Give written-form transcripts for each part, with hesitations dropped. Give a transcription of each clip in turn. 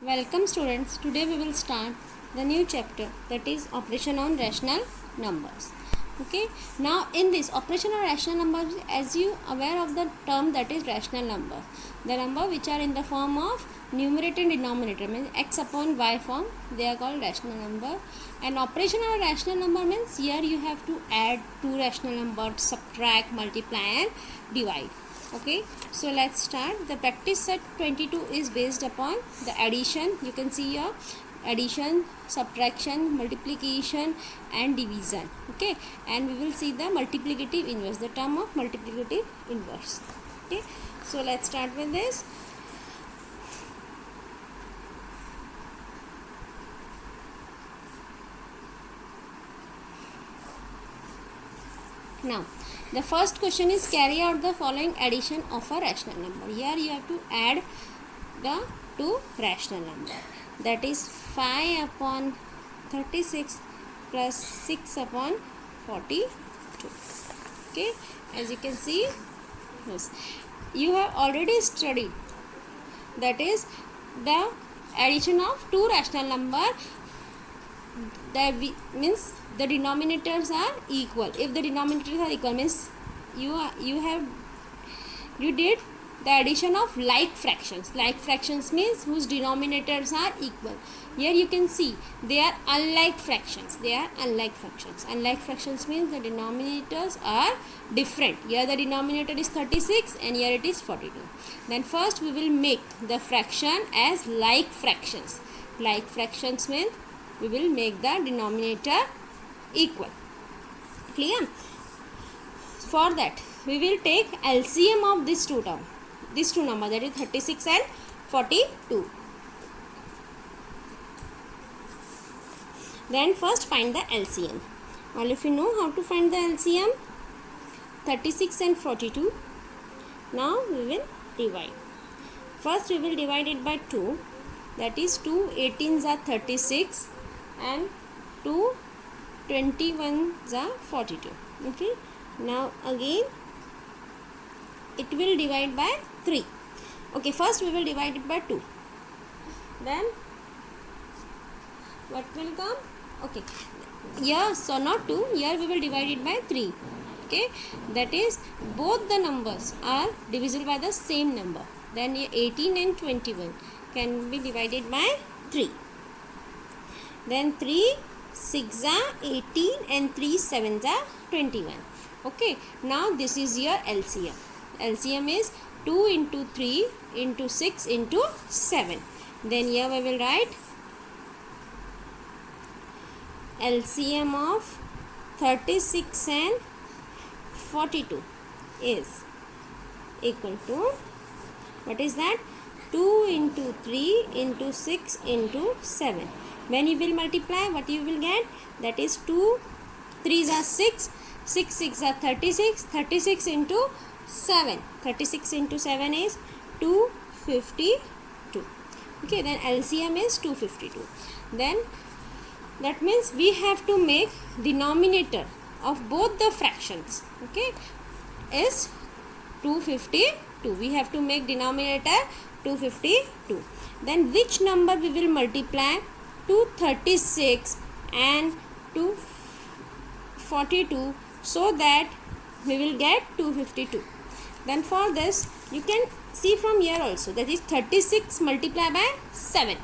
Welcome students. Today we will start the new chapter, that is operation on rational numbers. Okay. Now in this operation on rational numbers, as you aware of the term that is rational number, the number which are in the form of numerator and denominator means x upon y form, they are called rational number. And operation on rational number means here you have to add two rational numbers, subtract, multiply and divide. Okay, so let's start. The practice set 22 is based upon the addition. You can see here addition, subtraction, multiplication and division. Okay, and we will see the multiplicative inverse, the term of multiplicative inverse. Okay, so let's start with this. Now the first question is carry out the following addition of a rational number. Here you have to add the two rational number, that is 5 upon 36 plus 6 upon 42. Okay, as you can see, yes, you have already studied, that is the addition of two rational number, that means the denominators are equal. If the denominators are equal means you did the addition of like fractions. Like fractions means whose denominators are equal. Here you can see they are unlike fractions. They are unlike fractions. Unlike fractions means the denominators are different. Here the denominator is 36 and here it is 42. Then first we will make the fraction as like fractions. Like fractions means we will make the denominator equal. Clear? For that we will take LCM of these two numbers, that is 36 and 42. Then first find the LCM. All of you know how to find the LCM. 36 and 42. Now we will divide. First we will divide it by 2, that is 2 18s are 36 and 2 21s are 42. Okay, now again it will divide by 3. Okay, first we will divide it by 2, then what will come? Okay, yeah, so not 2, here we will divide it by 3. Okay, that is both the numbers are divisible by the same number, then 18 and 21 can be divided by 3. Then 3 6 are 18 and 3 7s are 21. Okay, now this is your LCM. LCM is 2 into 3 into 6 into 7. Then here we will write LCM of 36 and 42 is equal to, what is that? 2 into 3 into 6 into 7. When you will multiply, what you will get? That is 2 3s are 6, 6 6 are 36, 36 into 7. 36 into 7 is 252. Okay, then LCM is 252. Then that means we have to make denominator of both the fractions, okay, is 252. We have to make denominator 252. Then which number we will multiply? 236 and 242, so that we will get 252. Then for this you can see from here also, that is 36 multiplied by 7.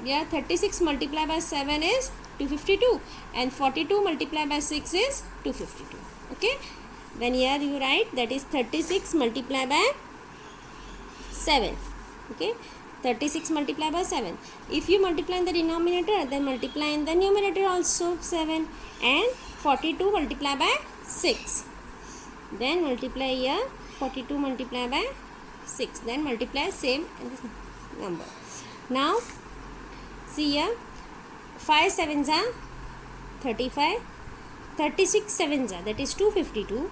Yeah, 36 multiplied by 7 is 252 and 42 multiplied by 6 is 252. Okay, then here you write, that is 36 multiplied by 7. Okay, 36 multiplied by 7. If you multiply in the denominator, then multiply in the numerator also 7, and 42 multiplied by 6. Then multiply here 42 multiplied by 6. Then multiply same in this number. Now see here, 5 7s are 35, 36 7s are, that is 252.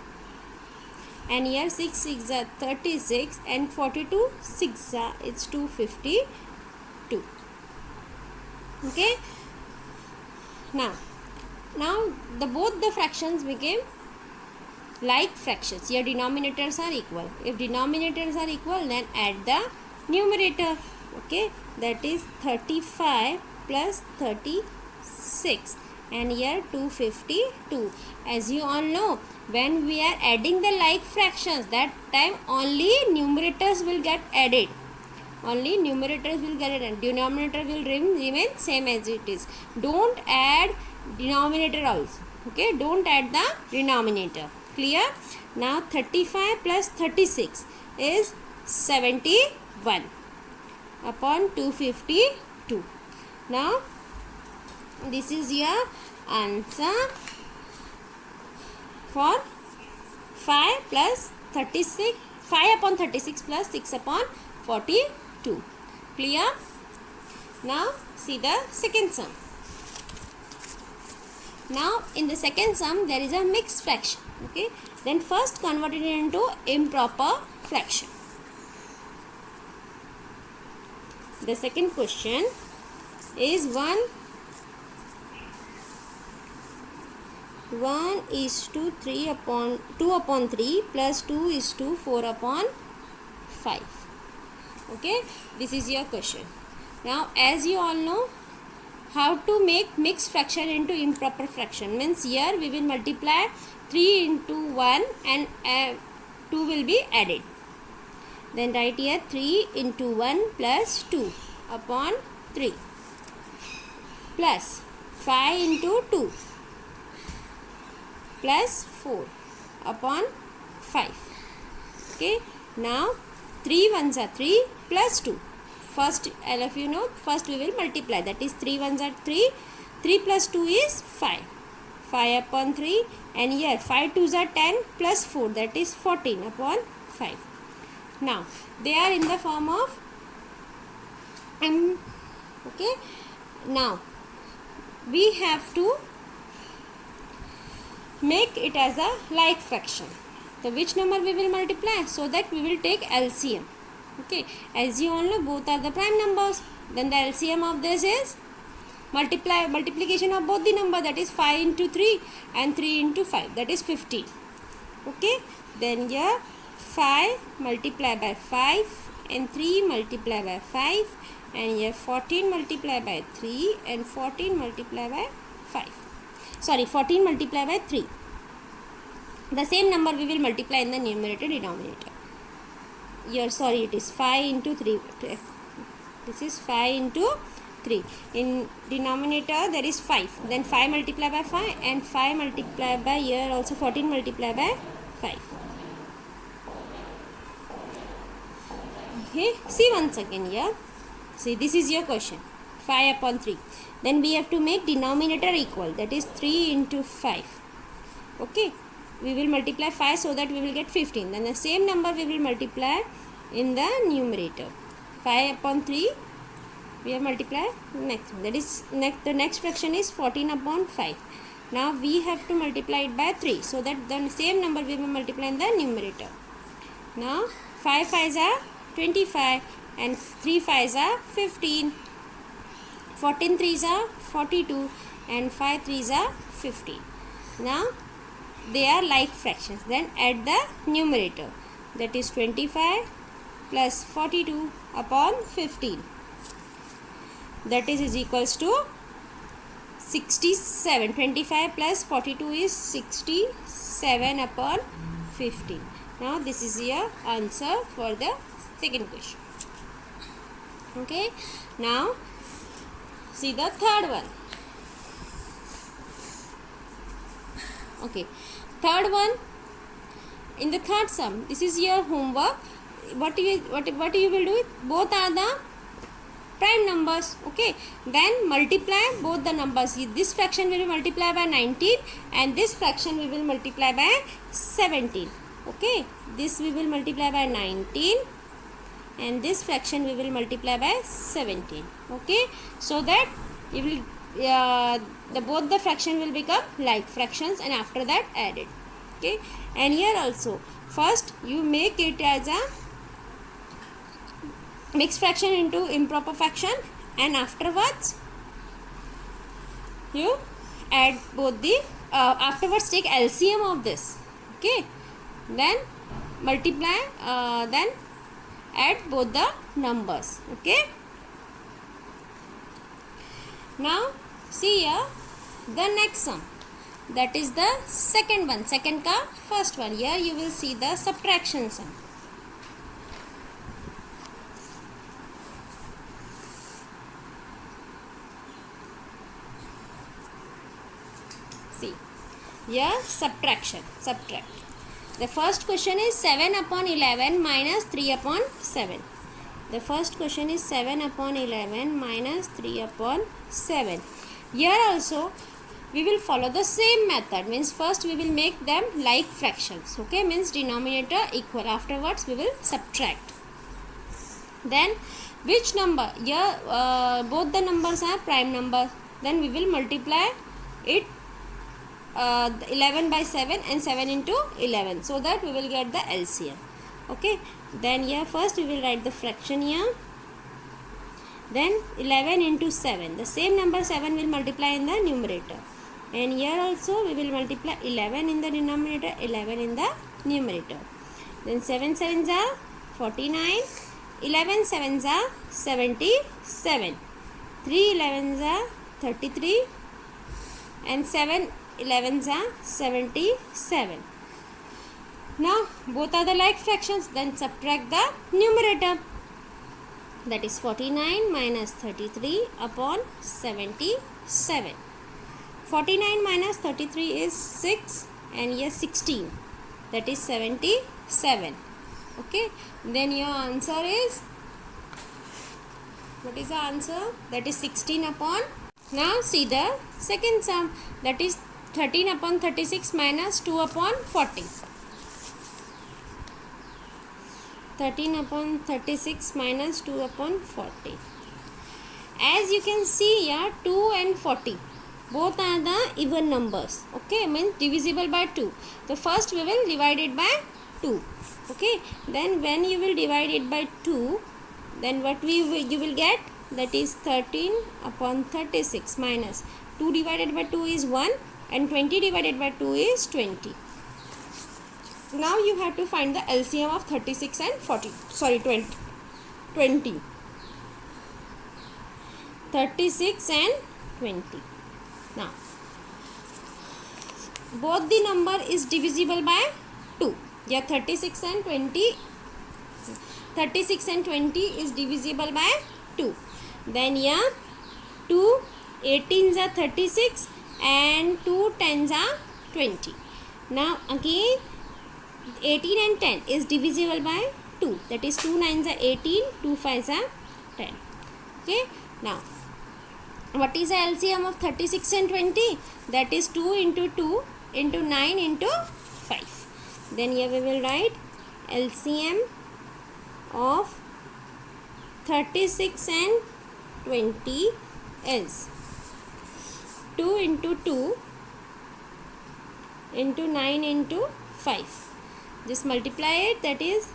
And here 6 6 are 36 and 42 6 are, it's 252. Okay, now the both the fractions became like fractions. Here denominators are equal. If denominators are equal, then add the numerator. Okay, that is 35 plus 36, and here 252. As you all know, when we are adding the like fractions, that time only numerators will get added. Only numerators will get added. Denominator will remain same as it is. Don't add denominator also. Okay, don't add the denominator. Clear? Now 35 plus 36 is 71 upon 252. Now this is your answer for 5 plus 36, 5 upon 36 plus 6 upon 42. Clear? Now see the second sum. Now in the second sum there is a mixed fraction. Okay, then first convert it into improper fraction. The second question is 1 is to 3 upon 2 upon 3 plus 2 is to 4 upon 5. Okay, this is your question. Now as you all know, how to make mixed fraction into improper fraction means here we will multiply 3 into 1 and 2 will be added. Then write here 3 into 1 plus 2 upon 3 plus 5 into 2 plus 4 upon 5. Okay, now 3 ones are 3 plus 2. First, all of you know, first we will multiply, that is 3 ones are 3, 3 plus 2 is 5, 5 upon 3, and here 5 twos are 10 plus 4, that is 14 upon 5. Now they are in the form of okay, now we have to make it as a like fraction. So which number we will multiply? So that we will take LCM. Okay, as you all know, both are the prime numbers. Then the LCM of this is multiplication of both the number, that is 5 into 3 and 3 into 5, that is 15. Okay, then here 5 multiplied by 5 and 3 multiplied by 5, and here 14 multiplied by 3 and 14 multiplied by 5. Sorry, 14 multiplied by 3. The same number we will multiply in the numerator denominator. Here, sorry, it is 5 into 3. This is 5 into 3. In denominator there is 5. Then 5 multiplied by 5 and 5 multiplied by, here also 14 multiplied by 5. Okay, see once again here. See, this is your question. 5 upon 3. Then we have to make denominator equal, that is 3 into 5. Okay, we will multiply 5 so that we will get 15. Then the same number we will multiply in the numerator. 5 upon 3 we have multiplied next, that is the next fraction is 14 upon 5. Now we have to multiply it by 3 so that the same number we will multiply in the numerator. Now 5 5s are 25 and 3 5s are 15. 14 3s are 42 and 5 3s are 15. Now they are like fractions. Then add the numerator, that is 25 plus 42 upon 15, that is equals to 67. 25 plus 42 is 67 upon 15. Now this is your answer for the second question. Okay, now see the third one. Okay, third one, in the third sum, this is your homework. What you will do? Both are the prime numbers. Okay, then multiply both the numbers. This fraction will be multiplied by 19 and this fraction we will multiply by 17. Okay, this we will multiply by 19 and this fraction we will multiply by 17. Okay, so that you will both the fraction will become like fractions and after that added. Okay, and here also first you make it as a mixed fraction into improper fraction and afterwards you add both the afterwards take LCM of this. Okay, then multiply then add both the numbers. Okay. Now see here the next sum, that is the second one, second ka first one. Here you will see the subtraction sum. See here, subtract. The first question is 7 upon 11 minus 3 upon 7. The first question is 7 upon 11 minus 3 upon 7. Here also we will follow the same method, means first we will make them like fractions, okay, means denominator equal, afterwards we will subtract. Then which number, here both the numbers are prime numbers, then we will multiply it 11 by 7 and 7 into 11, so that we will get the LCM. Okay, then here first we will write the fraction here, then 11 into 7, the same number 7 will multiply in the numerator, and here also we will multiply 11 in the denominator, 11 in the numerator. Then 7 sevens are 49, 11 sevens are 77, 3 elevens are 33, and 7 elevens are 77. Now both are the like fractions, then subtract the numerator, that is 49 minus 33 upon 77. 49 minus 33 is 6, and here 16, that is 77. Okay, then your answer is, what is the answer? That is 16 upon. Now see the second sum, that is 13 upon 36 minus 2 upon 40. 13 upon 36 minus 2 upon 40. As you can see here, 2 and 40 both are the even numbers, okay, means divisible by 2. So first we will divide it by 2, okay, then when you will divide it by 2, then what you will get, that is 13 upon 36 minus 2 divided by 2 is 1, and 20 divided by 2 is 20. Now you have to find the LCM of 36 and 40, sorry 20. 36 and 20. Now both the number is divisible by 2. Yeah, 36 and 20 is divisible by 2. Then yeah, 2 18s are 36 and 2 10s are 20. Now again 18 and 10 is divisible by 2, that is 2 9s are 18, 2 5s are 10. Okay, now what is the LCM of 36 and 20? That is 2 into 2 into 9 into 5. Then here we will write LCM of 36 and 20 is 2 into 2 into 9 into 5. Just multiply it, that is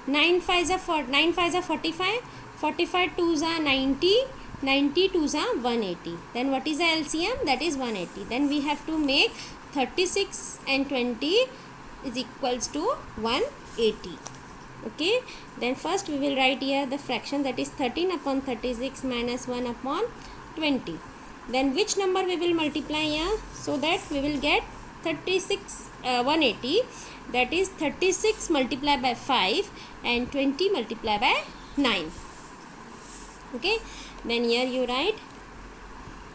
9 5s are 45, 45 2s are 90, 90 2s are 180. Then what is the LCM? That is 180. Then we have to make 36 and 20 is equals to 180. Okay, then first we will write here the fraction, that is 13 upon 36 minus 1 upon 20. Then which number we will multiply here, so that we will get 180, that is 36 multiplied by 5 and 20 multiplied by 9. Okay, then here you write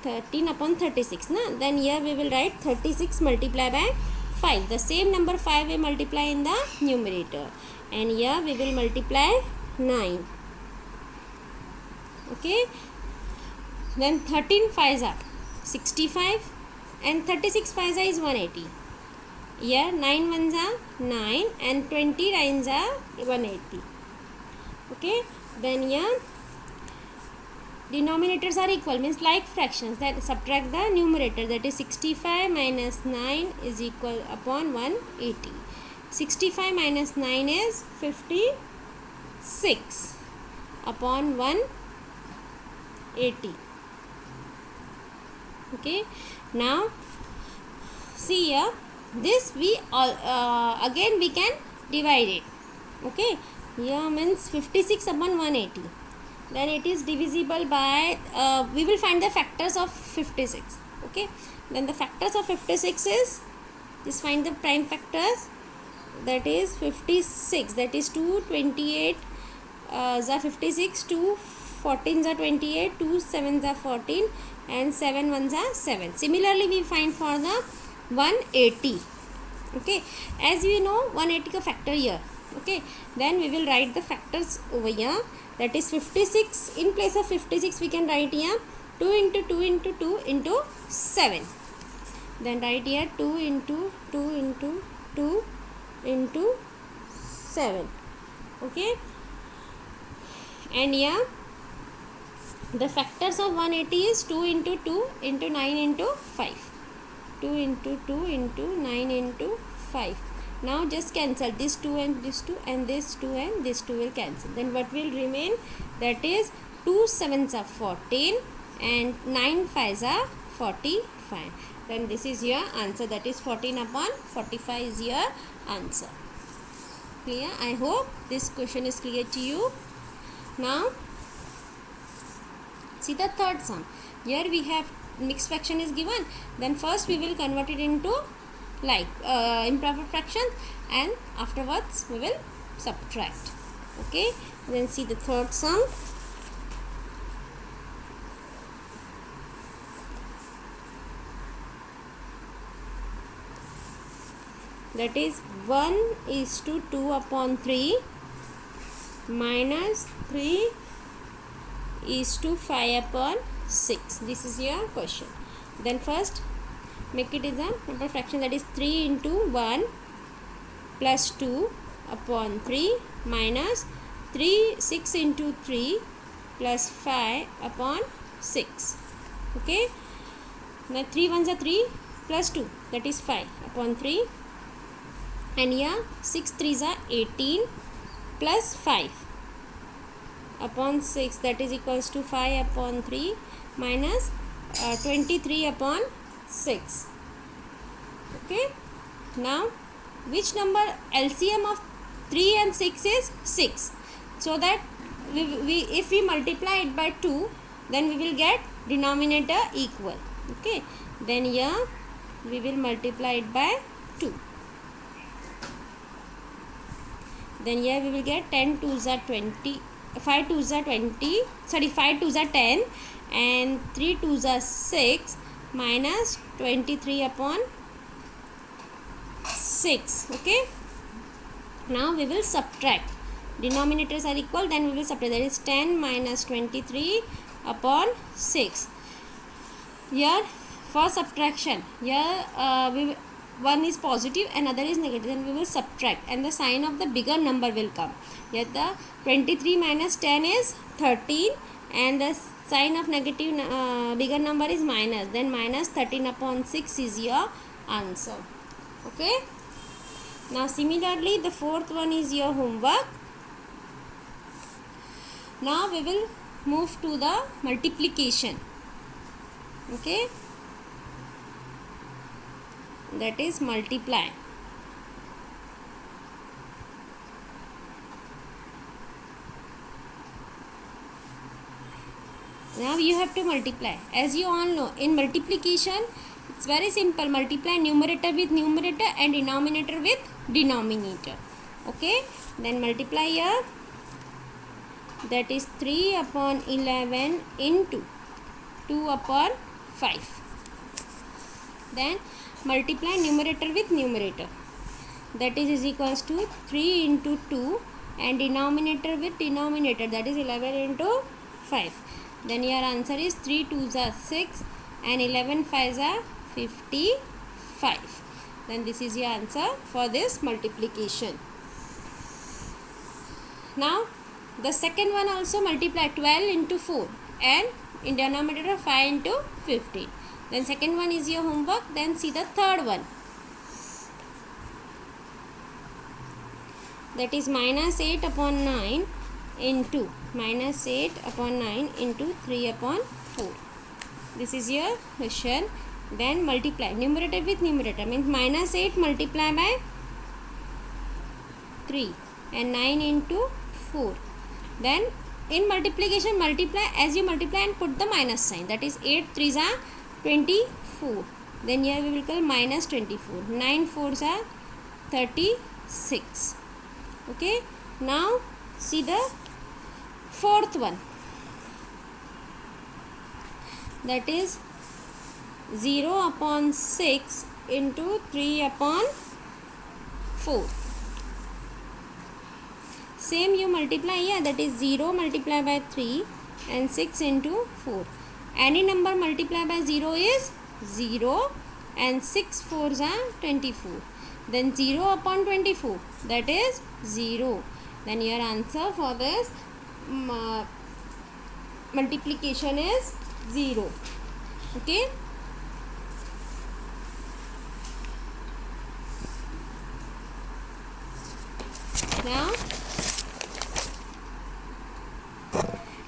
13 upon 36, na? Then here we will write 36 multiplied by 5, the same number 5 we multiply in the numerator, and here we will multiply 9. Okay, then 13 5s are 65 and 36 5s are is 180. Here 9 1s are 9 and 20 9s are 180. Okay, then here denominators are equal, means like fractions, that subtract the numerator, that is 65 minus 9 is equal upon 180. 65 minus 9 is 56 upon 180. Okay, now see here, this we all again we can divide it. Okay, here means 56 upon 180. then it is divisible by we will find the factors of 56. Okay, then the factors of 56 is, just find the prime factors. That is 56, that is 2 28 are 56, 2 14 are 28, 2 7 are 14, and 7 1s are 7. Similarly we find for the 180. Okay, as we know 180 ka factor here. Okay, then we will write the factors over here. That is 56, in place of 56 we can write here 2 into 2 into 2 into 7. Then write here 2 into 2 into 2 into 7. Okay, and here the factors of 180 is 2 into 2 into 9 into 5. 2 into 2 into 9 into 5. Now just cancel this 2 and this 2, and this 2 and this 2 will cancel. Then what will remain? That is 2 7s are 14 and 9 5s are 45. Then this is your answer. That is 14 upon 45 is your answer. Clear? I hope this question is clear to you. Now see the third sum. Here we have mixed fraction is given. Then first we will convert it into like improper fractions, and afterwards we will subtract. Okay, then see the third sum. That is 1 is to 2 upon 3 minus 3 is to 5 upon 6. This is your question. Then first make it as a proper fraction. That is 3 into 1 plus 2 upon 3 minus 6 into 3 plus 5 upon 6. Okay, now 3 1s are 3 plus 2, that is 5 upon 3, and here 6 3s are 18 plus 5 upon 6, that is equals to 5 upon 3 minus 23 upon 6. Okay, now which number LCM of 3 and 6 is 6, so that we if we multiply it by 2, then we will get denominator equal. Okay, then here we will multiply it by 2. Then here we will get 10 2s are 20, 5 2s are 20, sorry 5 2s are 10, and 3 2s are 6 minus 23 upon 6. Okay, now we will subtract. Denominators are equal, then we will subtract. That is 10 minus 23 upon 6. Here for subtraction, here one is positive and other is negative, then we will subtract, and the sign of the bigger number will come. Here the 23 minus 10 is 13, and the sign of negative bigger number is minus, then minus 13 upon 6 is your answer. Okay, now similarly the fourth one is your homework. Now we will move to the multiplication. Okay, that is multiply. Now you have to multiply. As you all know, in multiplication it's very simple. Multiply numerator with numerator and denominator with denominator. Okay, then multiply here. That is 3 upon 11 into 2 upon 5. Then multiply numerator with numerator. That is equals to 3 into 2, and denominator with denominator, that is 11 into 5. Then your answer is 3 2s are 6 and 11 5s are 55. Then this is your answer for this multiplication. Now the second one also multiply 12 into 4 and in denominator 5 into 15. Then second one is your homework. Then see the third one. That is minus 8 upon 9 into minus 8 upon 9 into 3 upon 4. This is your question. Then multiply numerator with numerator, means minus 8 multiply by 3 and 9 into 4. Then in multiplication, multiply as you multiply and put the minus sign. That is 8 3s are 24. Then here we will call minus 24. 9 4s are 36. Okay. Now see the fourth one. That is 0 upon 6 into 3 upon 4. Same you multiply here, that is 0 multiplied by 3 and 6 into 4. Any number multiplied by 0 is 0 and 6 4s are 24. Then 0 upon 24, that is 0. Then your answer for this multiplication is 0. Okay.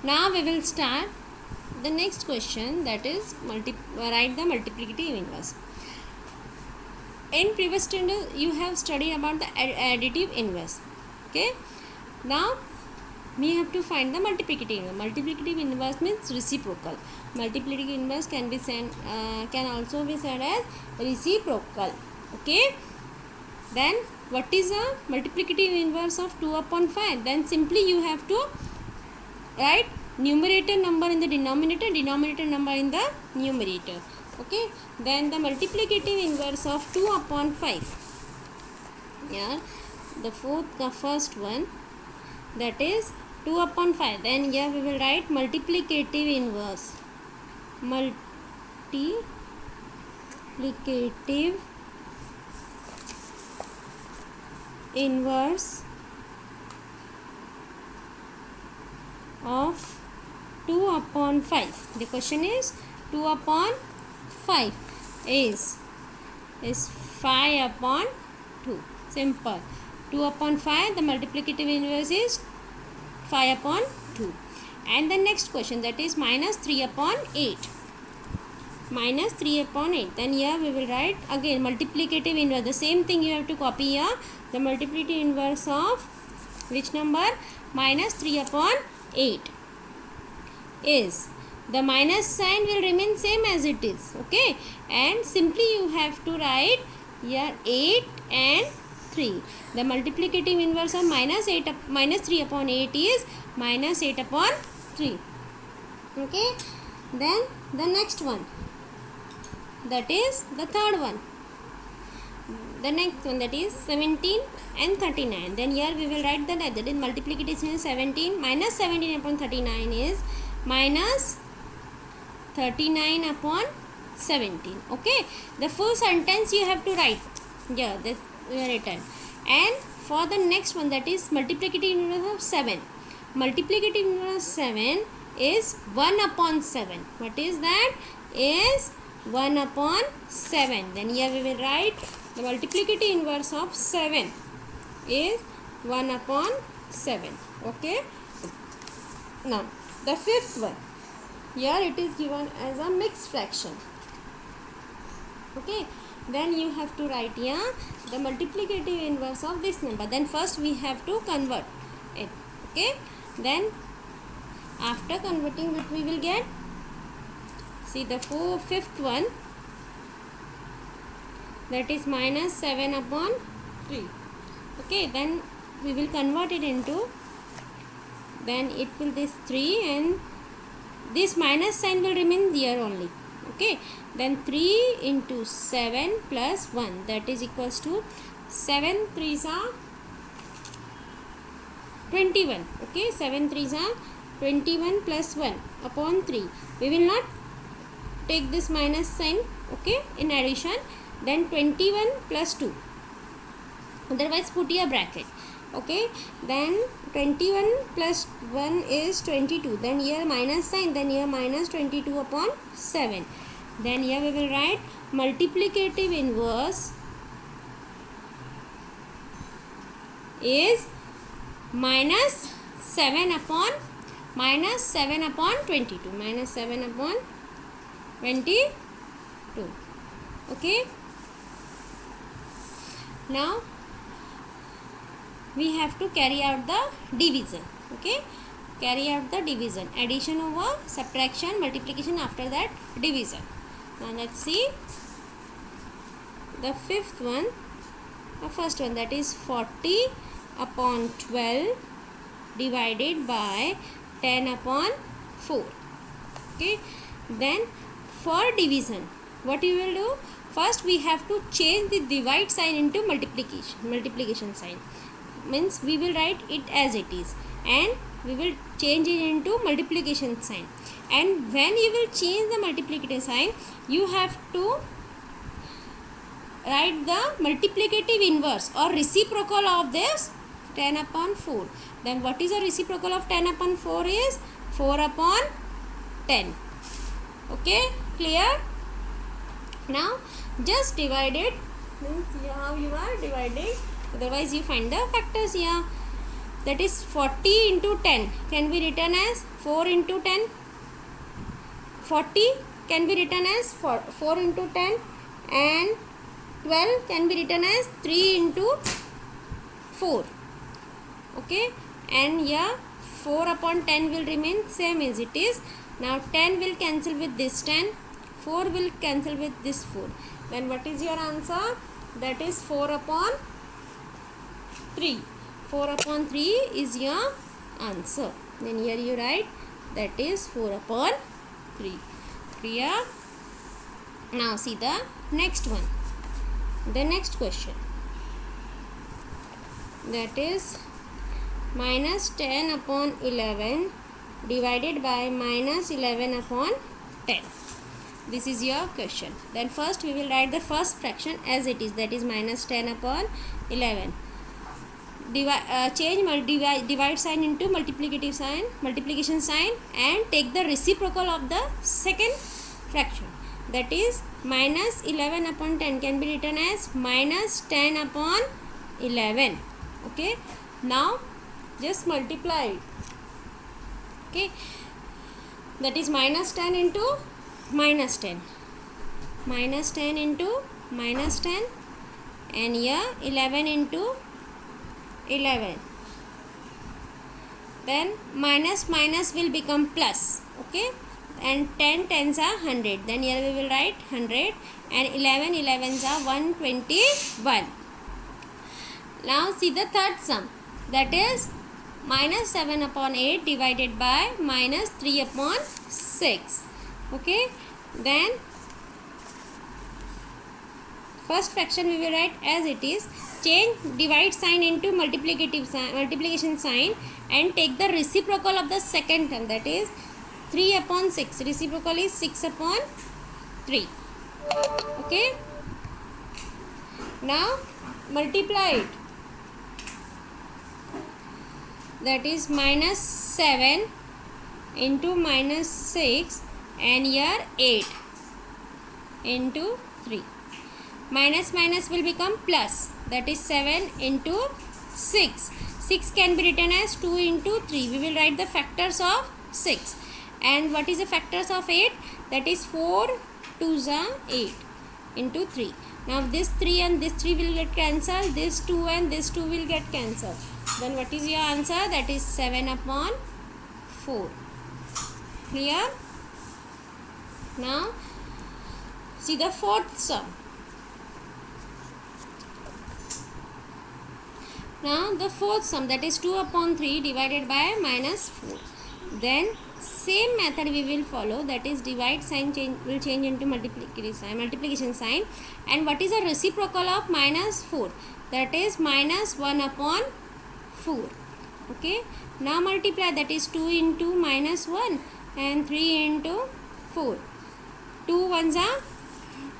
Now we will start the next question, that is write the multiplicative inverse. In previous standard you have studied about the additive inverse. Okay. Now we have to find the multiplicative inverse. Multiplicative inverse means reciprocal. Multiplicative inverse can be can also be said as reciprocal. Okay. Then what is the multiplicative inverse of 2 upon 5? Then simply you have to write numerator number in the denominator, denominator number in the numerator. Okay. Then the multiplicative inverse of 2 upon 5. Yeah. The first one, that is 2 upon 5. Then here we will write multiplicative inverse. Multiplicative inverse of 2 upon 5. The question is 2 upon 5 is 5 upon 2. Simple. 2 upon 5, the multiplicative inverse is 5 upon 2. And the next question, that is minus 3 upon 8. Minus 3 upon 8. Then here we will write again multiplicative inverse. The same thing you have to copy here. The multiplicative inverse of which number? Minus 3 upon 8 is, the minus sign will remain same as it is. Okay. And simply you have to write here 8 and 3. The multiplicative inverse of minus 3 upon 8 is minus 8 upon 3. Okay. Then the next one, that is the third one. The next one, that is 17 and 39. Then here we will write that is multiplication is 17. Minus 17 upon 39 is minus 39 upon 17. Okay. The full sentence you have to write. Yeah, that's written. And for the next one, that is multiplicative inverse of 7. Multiplicative inverse of 7 is 1 upon 7. What is that? Is 1 upon 7. Then here we will write the multiplicative inverse of 7 is 1 upon 7. Okay. Now the fifth one, here it is given as a mixed fraction. Okay. Then you have to write here the multiplicative inverse of this number. Then first we have to convert it. Okay. Then after converting, what we will get? See the fifth one, that is minus 7 upon 3. Okay. Then we will convert it into, then it will this 3 and this minus sign will remain here only. Okay. Then 3 into 7 plus 1, that is equals to 7 3s are 21. Okay. 7 3s are 21 plus 1 upon 3. We will not take this minus sign. Okay. In addition, then 21 plus 2. Otherwise put here bracket. Okay. Then 21 plus 1 is 22. Then here minus sign. Then here minus 22 upon 7. Then here we will write multiplicative inverse is minus 7 upon 22. Minus 7 upon 22. Okay. Now we have to carry out the division. Okay. carry out the division, addition over subtraction, multiplication, after that division. Now let's see the fifth one. The first one, that is 40 upon 12 divided by 10 upon 4. Okay, then for division what you will do, first we have to change the divide sign into multiplication sign, means we will write it as it is and we will change it into multiplication sign. And when you will change the multiplicative sign, you have to write the multiplicative inverse or reciprocal of this 10 upon 4. Then what is the reciprocal of 10 upon 4 is 4 upon 10. Okay, clear? Now just divide it, means how you are dividing, otherwise you find the factors here. That is 40 into 10 can be written as 4 into 10. 40 can be written as 4 into 10, and 12 can be written as 3 into 4. Okay, and yeah, 4 upon 10 will remain same as it is. Now 10 will cancel with this 10, 4 will cancel with this 4. Then what is your answer? That is 4 upon 3. 4 upon 3 is your answer. Then here you write that is 4 upon 3. Clear? Now see the next one. The next question, that is minus 10 upon 11 divided by minus 11 upon 10. This is your question. Then first we will write the first fraction as it is, that is minus 10 upon 11. Change divide sign into multiplication sign, and take the reciprocal of the second fraction, that is minus 11 upon 10 can be written as minus 10 upon 11. Okay, now just multiply it. Okay, that is minus 10 into minus 10, minus 10 into minus 10, and here 11 into 11. Then minus minus will become plus. Okay, and 10 tens are 100. Then here we will write 100, and 11 11s are 121. Now see the third sum, that is minus 7 upon 8 divided by minus 3 upon 6. Okay, then first fraction we will write as it is, change divide sign into multiplication sign, and take the reciprocal of the second term, that is 3 upon 6. Reciprocal is 6 upon 3. Okay, now multiply it. That is minus 7 into minus 6, and here 8 into 3. Minus minus will become plus, that is 7 into 6. 6 can be written as 2 into 3. We will write the factors of 6. And what is the factors of 8? That is 4 2s are 8 into 3. Now this 3 and this 3 will get cancelled. This 2 and this 2 will get cancelled. Then what is your answer? That is 7 upon 4. Clear? Now see the fourth sum. Now the fourth sum, that is 2 upon 3 divided by minus 4. Then same method we will follow, that is divide sign will change into multiplication sign. And what is the reciprocal of minus 4? That is minus 1 upon 4. Okay, now multiply, that is 2 into minus 1 and 3 into 4. 2 ones are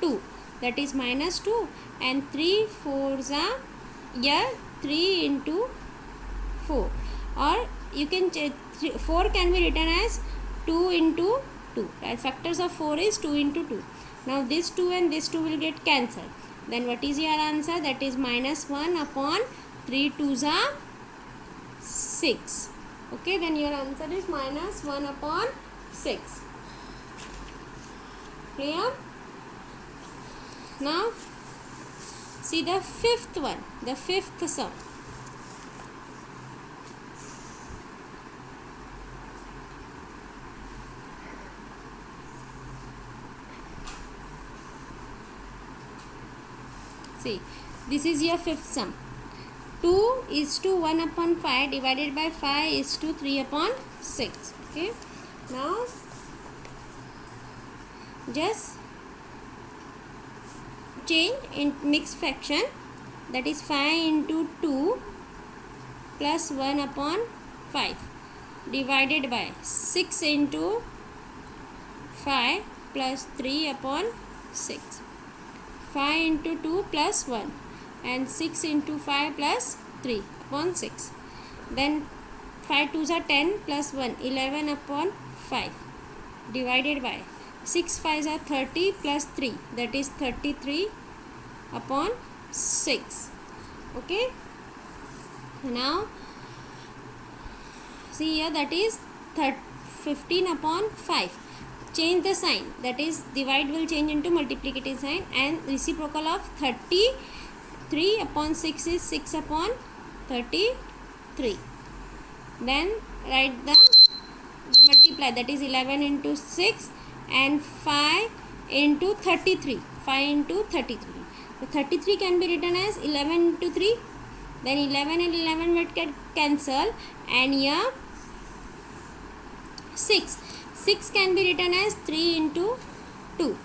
2, that is minus 2, and 3 4s are here 3 into 4, or you can 4 can be written as 2 into 2. Right? Factors of 4 is 2 into 2. Now this 2 and this 2 will get cancelled. Then what is your answer? That is minus 1 upon 3 2s are 6. Okay, then your answer is minus 1 upon 6. Clear? Now see the fifth one, the fifth sum. See, this is your fifth sum. 2 is to 1 upon 5 divided by 5 is to 3 upon 6. Okay, now just change in mixed fraction, that is 5 into 2 plus 1 upon 5 divided by 6 into 5 plus 3 upon 6. 5 into 2 plus 1 and 6 into 5 plus 3 upon 6. Then 5 2s are 10 plus 1 11 upon 5 divided by 6 5s are 30 plus 3, that is 33 upon 6. Okay, now see here, that is 15 upon 5. Change the sign, that is divide will change into multiplicative sign, and reciprocal of 33 upon 6 is 6 upon 33. Then write the multiply, that is 11 into 6 and 5 into 33. 5 into 33. So 33 can be written as 11 into 3. Then 11 and 11 will get cancelled, and here 6 can be written as 3 into 2,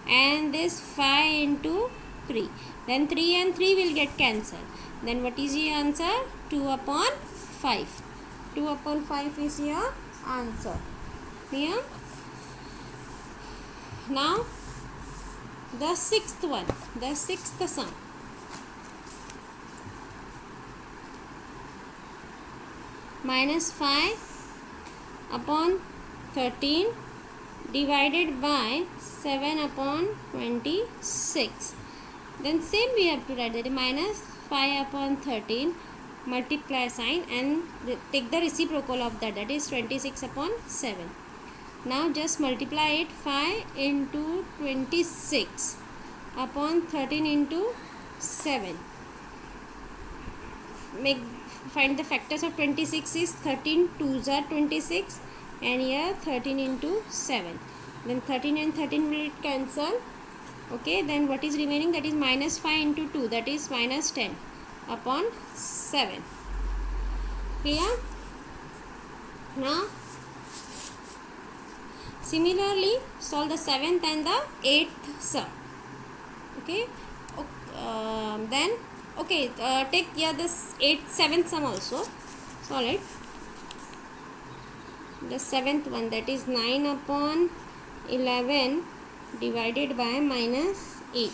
and this 5 into 3. Then 3 and 3 will get cancelled. Then what is your answer? 2 upon 5. 2 upon 5 is your answer. Here. Now the sixth one, the sixth sum. Minus 5 upon 13 divided by 7 upon 26. Then same we have to write, that is minus 5 upon 13, multiply sign and take the reciprocal of that, that is 26 upon 7. Now just multiply it, 5 into 26 upon 13 into 7. Find the factors of 26 is 13 2s are 26, and here 13 into 7. Then 13 and 13 will cancel. Okay, then what is remaining? That is minus 5 into 2, that is minus 10 upon 7. Clear? Now similarly solve the 7th and the 8th sum. Okay, then okay, take here this 7th sum also. Solve it. The 7th one, that is 9 upon 11 divided by minus 8.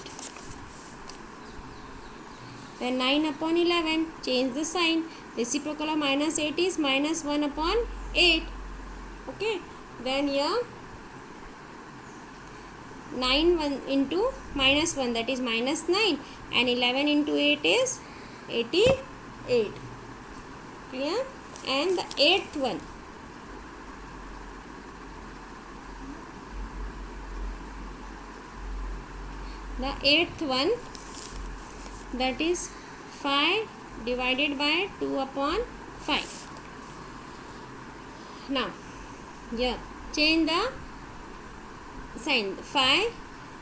Then 9 upon 11, change the sign. Reciprocal of minus 8 is minus 1 upon 8. Okay, then here 9 1 into minus 1, that is minus 9, and 11 into 8 is 88. Clear? And the 8th one, the 8th one, that is 5 divided by 2 upon 5. Now here change the sign, 5,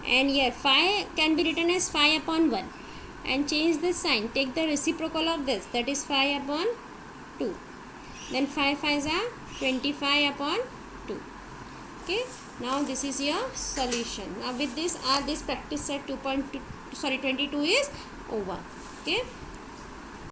and here 5 can be written as 5 upon 1, and change the sign, take the reciprocal of this, that is 5 upon 2. Then 5 5s are 25 upon 2. Okay, now this is your solution. Now with this this practice set 22 is over. Okay.